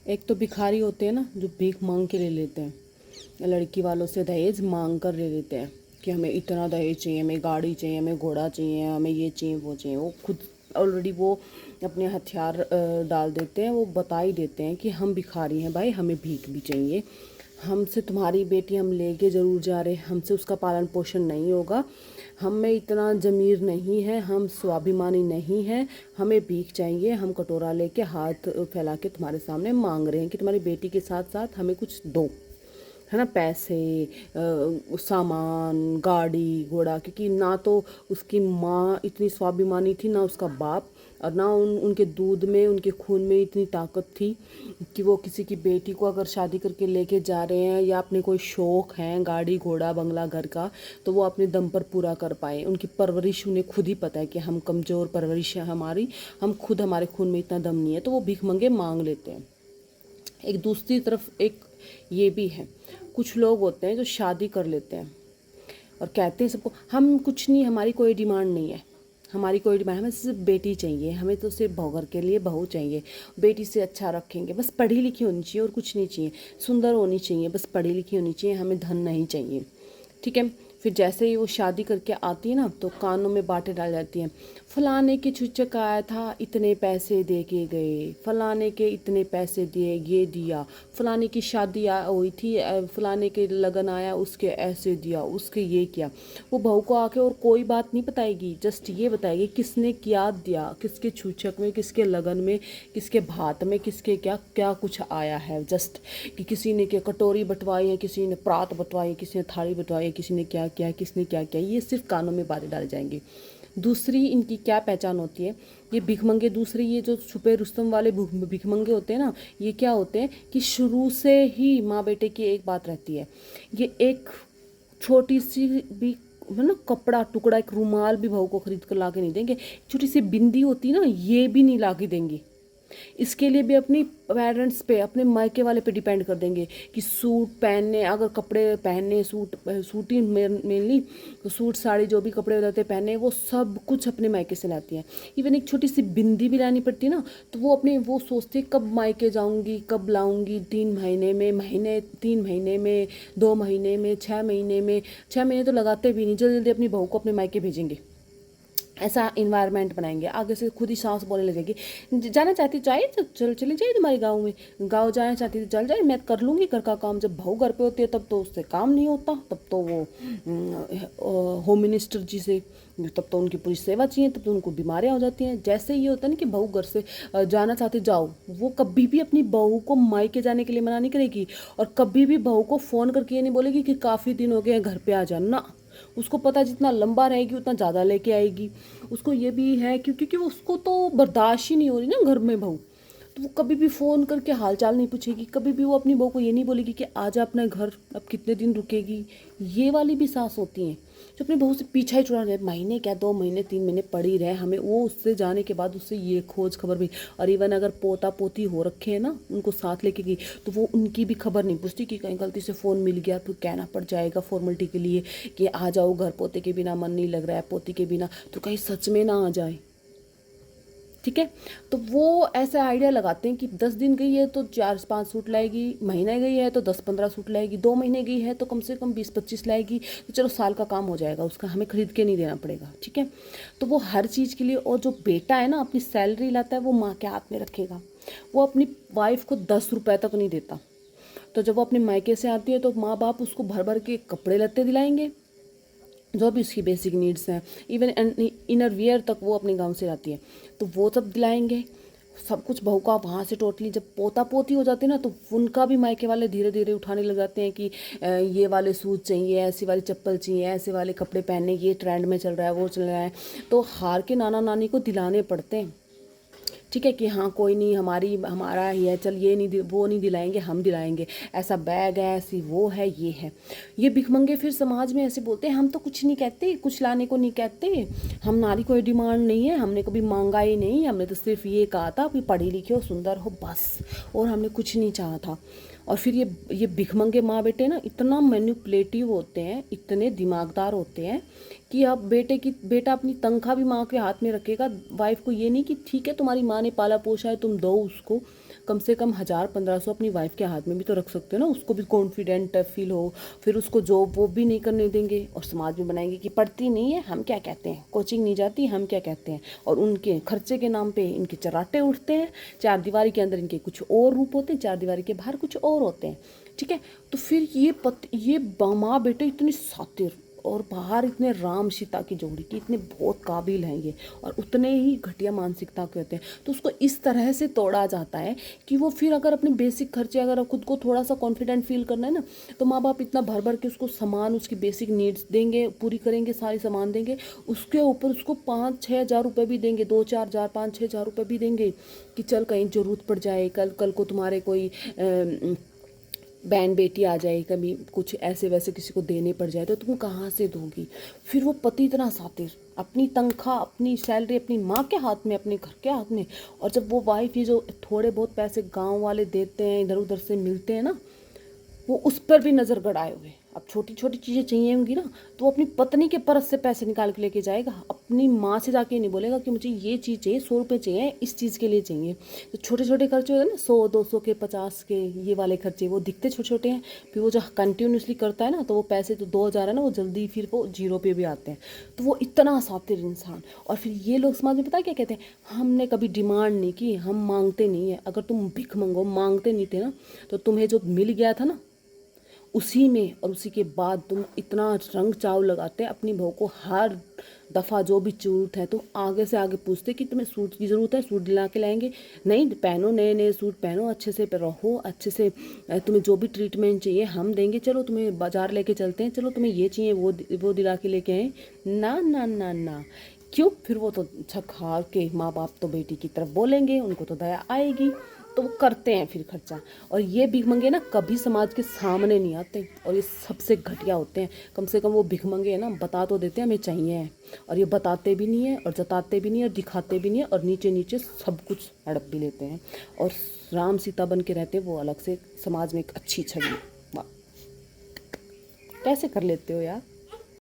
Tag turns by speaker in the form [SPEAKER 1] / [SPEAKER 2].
[SPEAKER 1] एक तो भिखारी होते हैं ना, जो भीख मांग के ले लेते हैं, लड़की वालों से दहेज मांग कर ले लेते हैं कि हमें इतना दहेज चाहिए, हमें गाड़ी चाहिए, हमें घोड़ा चाहिए, हमें ये चाहिए वो चाहिए। वो खुद ऑलरेडी वो अपने हथियार डाल देते हैं, वो बता ही देते हैं कि हम भिखारी हैं भाई, हमें भीख भी चाहिए, हमसे तुम्हारी बेटी हम लेके ज़रूर जा रहे हैं, हमसे उसका पालन पोषण नहीं होगा, हम में इतना ज़मीर नहीं है, हम स्वाभिमानी नहीं हैं, हमें भीख चाहिए, हम कटोरा लेके हाथ फैला के तुम्हारे सामने मांग रहे हैं कि तुम्हारी बेटी के साथ साथ हमें कुछ दो, है ना, पैसे, सामान, गाड़ी घोड़ा। क्योंकि ना तो उसकी माँ इतनी स्वाभिमानी थी, ना उसका बाप, और ना उनके दूध में, उनके खून में इतनी ताकत थी कि वो किसी की बेटी को अगर शादी करके लेके जा रहे हैं या अपने कोई शौक़ हैं गाड़ी घोड़ा बंगला घर का, तो वो अपने दम पर पूरा कर पाए। उनकी परवरिश उन्हें खुद ही पता है कि हम कमज़ोर परवरिश है हमारी, हम खुद, हमारे खून में इतना दम नहीं है, तो वो भीख मंगे मांग लेते हैं। एक दूसरी तरफ एक ये भी है, कुछ लोग होते हैं जो शादी कर लेते हैं और कहते हैं सबको हम कुछ नहीं, हमारी कोई डिमांड नहीं है, हमारी कोई डिमांड, हमें सिर्फ बेटी चाहिए, हमें तो सिर्फ बहू घर के लिए बहू चाहिए, बेटी से अच्छा रखेंगे, बस पढ़ी लिखी होनी चाहिए और कुछ नहीं चाहिए, सुंदर होनी चाहिए, बस पढ़ी लिखी होनी चाहिए, हमें धन नहीं चाहिए। ठीक है, फिर जैसे ही वो शादी करके आती है ना, तो कानों में बातें डाल जाती हैं, फलाने के छुच्छक आया था, इतने पैसे दे के गए, फलाने के इतने पैसे दिए, ये दिया, फलाने की शादी हुई थी, फलाने के लगन आया, उसके ऐसे दिया, उसके ये किया। वो बहू को आके और कोई बात नहीं बताएगी, जस्ट ये बताएगी किसने क्या दिया, किसके छुच्छक में, किसके लगन में, किसके भात में, किसके क्या क्या कुछ आया है, जस्ट कि किसी ने क्या कटोरी बंटवाई है, किसी ने प्रात बंटवाई, किसी ने थाली बंटवाई है, किसी ने क्या किया, किसने क्या किया, ये सिर्फ कानों में बातें डाले जाएंगे। दूसरी इनकी क्या पहचान होती है, ये भिखमंगे, दूसरी ये जो छुपे रुस्तम वाले भिखमंगे होते हैं ना, ये क्या होते हैं कि शुरू से ही माँ बेटे की एक बात रहती है, ये एक छोटी सी भी है ना कपड़ा टुकड़ा, एक रुमाल भी बहू को खरीद कर ला के नहीं देंगे, छोटी सी बिंदी होती है ना, ये भी नहीं ला के देंगी। इसके लिए भी अपनी पेरेंट्स पे, अपने मायके वाले पे डिपेंड कर देंगे कि सूट पहनने, अगर कपड़े पहनने, सूट ही मेनली, तो सूट साड़ी जो भी कपड़े रहते हैं पहनने, वो सब कुछ अपने मायके से लाती हैं। इवन एक छोटी सी बिंदी भी लानी पड़ती है ना, तो वो अपने वो सोचते हैं कब मायके जाऊंगी, कब लाऊंगी, 3 महीने में, 3 महीने में, 2 महीने में, 6 महीने में। 6 महीने तो लगाते भी नहीं, जल्दी जल्दी अपनी बहू को अपने मायके भेजेंगे, ऐसा इन्वायरमेंट बनाएंगे। आगे से खुद ही सांस बोलने लगेगी, जाना चाहती जाए तो चली जाए तुम्हारे गांव में, गांव जाना चाहती तो चल जाए, मैं कर लूँगी घर का काम। जब बहू घर पे होती है तब तो उससे काम नहीं होता, तब तो वो होम मिनिस्टर जी से, तब तो उनकी पूरी सेवा चाहिए, तब तो उनको बीमारियाँ हो जाती हैं। जैसे ये होता है ना कि बहू घर से जाना चाहती जाओ, वो कभी भी अपनी बहू को मायके जाने के लिए मना नहीं करेगी, और कभी भी बहू को फ़ोन करके ये नहीं बोलेगी कि काफ़ी दिन हो गए हैं घर पे आ जाना। उसको पता है जितना लंबा रहेगी उतना ज़्यादा लेके आएगी। उसको ये भी है क्योंकि उसको तो बर्दाश्त ही नहीं हो रही ना घर में बहू, तो वो कभी भी फ़ोन करके हाल चाल नहीं पूछेगी, कभी भी वो अपनी बहू को ये नहीं बोलेगी कि आजा अपने घर, अब कितने दिन रुकेगी। ये वाली भी सास होती हैं जो अपनी बहू से पीछा ही छुड़ा रहे, महीने क्या 2 महीने 3 महीने पड़ी रहे, हमें वो उससे जाने के बाद उससे ये खोज खबर भी। और इवन अगर पोता पोती हो रखे हैं ना, उनको साथ लेके गई, तो वो उनकी भी खबर नहीं पूछती कि कहीं गलती से फ़ोन मिल गया तो कहना पड़ जाएगा फॉर्मेलिटी के लिए कि आ जाओ घर, पोते के बिना मन नहीं लग रहा है, पोती के बिना, तो कहीं सच में ना आ जाए। ठीक है, तो वो ऐसे आइडिया लगाते हैं कि 10 दिन गई है तो 4-5 सूट लाएगी, महीने गई है तो 10-15 सूट लाएगी, 2 महीने गई है तो कम से कम 20-25 लाएगी, तो चलो साल का काम हो जाएगा उसका, हमें खरीद के नहीं देना पड़ेगा। ठीक है, तो वो हर चीज़ के लिए, और जो बेटा है ना अपनी सैलरी लाता है वो माँ के हाथ में रखेगा, वो अपनी वाइफ को 10 रुपये तक नहीं देता। तो जब वो अपने मायके से आती है तो माँ बाप उसको भर भर के कपड़े लत्ते दिलाएंगे, जो भी उसकी बेसिक नीड्स हैं, इवन इनर वियर तक वो अपने गांव से लाती है, तो वो सब दिलाएंगे, सब कुछ बहू का वहाँ से टोटली। जब पोता पोती हो जाते हैं ना, तो उनका भी मायके वाले धीरे धीरे उठाने लग जाते हैं कि ये वाले सूट चाहिए, ऐसी वाली चप्पल चाहिए, ऐसे वाले कपड़े पहनने, ये ट्रेंड में चल रहा है, वो चल रहा है, तो हार के नाना नानी को दिलाने पड़ते हैं। ठीक है कि हाँ कोई नहीं, हमारा ही है, चल ये नहीं, वो नहीं दिलाएंगे, हम दिलाएंगे, ऐसा बैग है, ऐसी वो है, ये है। ये भिखमंगे फिर समाज में ऐसे बोलते हैं, हम तो कुछ नहीं कहते, कुछ लाने को नहीं कहते, हमारी कोई डिमांड नहीं है, हमने कभी मांगा ही नहीं, हमने तो सिर्फ ये कहा था कि पढ़ी लिखी हो, सुंदर हो, बस, और हमने कुछ नहीं चाहा था। और फिर ये भिखमंगे माँ बेटे ना इतना मैनिपुलेटिव होते हैं, इतने दिमागदार होते हैं कि अब बेटा अपनी तनख्वाह भी माँ के हाथ में रखेगा। वाइफ को ये नहीं कि ठीक है तुम्हारी माँ ने पाला पोसा है तुम दो उसको, कम से कम 1000-1500 अपनी वाइफ के हाथ में भी तो रख सकते हो ना, उसको भी कॉन्फिडेंट फील हो। फिर उसको जॉब वो भी नहीं करने देंगे और समाज में बनाएंगे कि पढ़ती नहीं है, हम क्या कहते हैं, कोचिंग नहीं जाती, हम क्या कहते हैं। और उनके खर्चे के नाम पे इनके चराटे उठते हैं। चार दीवारी के अंदर इनके कुछ और रूप होते हैं, चार दीवारी के बाहर कुछ और होते हैं। ठीक है, तो फिर ये माँ बेटे इतनी सातिर और बाहर इतने राम सीता की जोड़ी की इतने बहुत काबिल हैं ये, और उतने ही घटिया मानसिकता के होते हैं। तो उसको इस तरह से तोड़ा जाता है कि वो फिर अगर अपने बेसिक खर्चे, अगर खुद को थोड़ा सा कॉन्फिडेंट फील करना है ना, तो माँ बाप इतना भर भर के उसको सामान, उसकी बेसिक नीड्स देंगे, पूरी करेंगे, सारी सामान देंगे, उसके ऊपर उसको 5-6 हज़ार रुपये भी देंगे, 2-4 हज़ार 5-6 हज़ार रुपये भी देंगे कि चल कहीं ज़रूरत पड़ जाए, कल को तुम्हारे कोई बहन बेटी आ जाए, कभी कुछ ऐसे वैसे किसी को देने पड़ जाए तो तुम कहाँ से दोगी। फिर वो पति इतना सातिर, अपनी तनख्वाह, अपनी सैलरी अपनी माँ के हाथ में, अपने घर के हाथ में। और जब वो वाइफ ये जो थोड़े बहुत पैसे गांव वाले देते हैं, इधर उधर से मिलते हैं ना, वो उस पर भी नज़र गड़ाए हुए। अब छोटी छोटी चीज़ें चाहिए होंगी ना, तो वो अपनी पत्नी के परस से पैसे निकाल के लेके जाएगा। अपनी माँ से जाके नहीं बोलेगा कि मुझे ये चीज़ चाहिए, 100 रुपये चाहिए, इस चीज़ के लिए चाहिए। तो छोटे छोटे खर्चे होते हैं ना, 100-200 के, 50 के, ये वाले खर्चे वो दिखते छोटे छोटे हैं। फिर वो जो कंटिन्यूसली करता है ना, तो वो पैसे तो 2000 है ना, वो जल्दी फिर वो जीरो पे भी आते हैं। तो वो इतना सातिर इंसान। और फिर ये लोग समाज में पता है क्या कहते हैं, हमने कभी डिमांड नहीं की, हम मांगते नहीं है। अगर तुम भिख मंगो, मांगते नहीं थे ना, तो तुम्हें जो मिल गया था ना, उसी में और उसी के बाद तुम इतना रंग चाव लगाते हैं अपनी बहू को। हर दफ़ा जो भी ज़रूरत है तुम आगे से आगे पूछते कि तुम्हें सूट की ज़रूरत है, सूट दिला के लाएंगे, नहीं पहनो, नए नए सूट पहनो, अच्छे से रहो, अच्छे से, तुम्हें जो भी ट्रीटमेंट चाहिए हम देंगे, चलो तुम्हें बाजार लेके चलते हैं, चलो तुम्हें ये चाहिए वो दिला के लेके आए। ना ना ना ना, क्यों? फिर वो तो छक हार के माँ बाप तो बेटी की तरफ बोलेंगे, उनको तो दया आएगी, तो वो करते हैं फिर खर्चा। और ये भिखमंगे ना कभी समाज के सामने नहीं आते, और ये सबसे घटिया होते हैं। कम से कम वो भिखमंगे है ना, बता तो देते हैं हमें चाहिए है, और ये बताते भी नहीं है और जताते भी नहीं है और दिखाते भी नहीं है, और नीचे नीचे सब कुछ हड़प भी लेते हैं। और राम सीता बन के रहते हैं वो अलग से समाज में एक अच्छी छवि। वाह, कैसे कर लेते हो यार।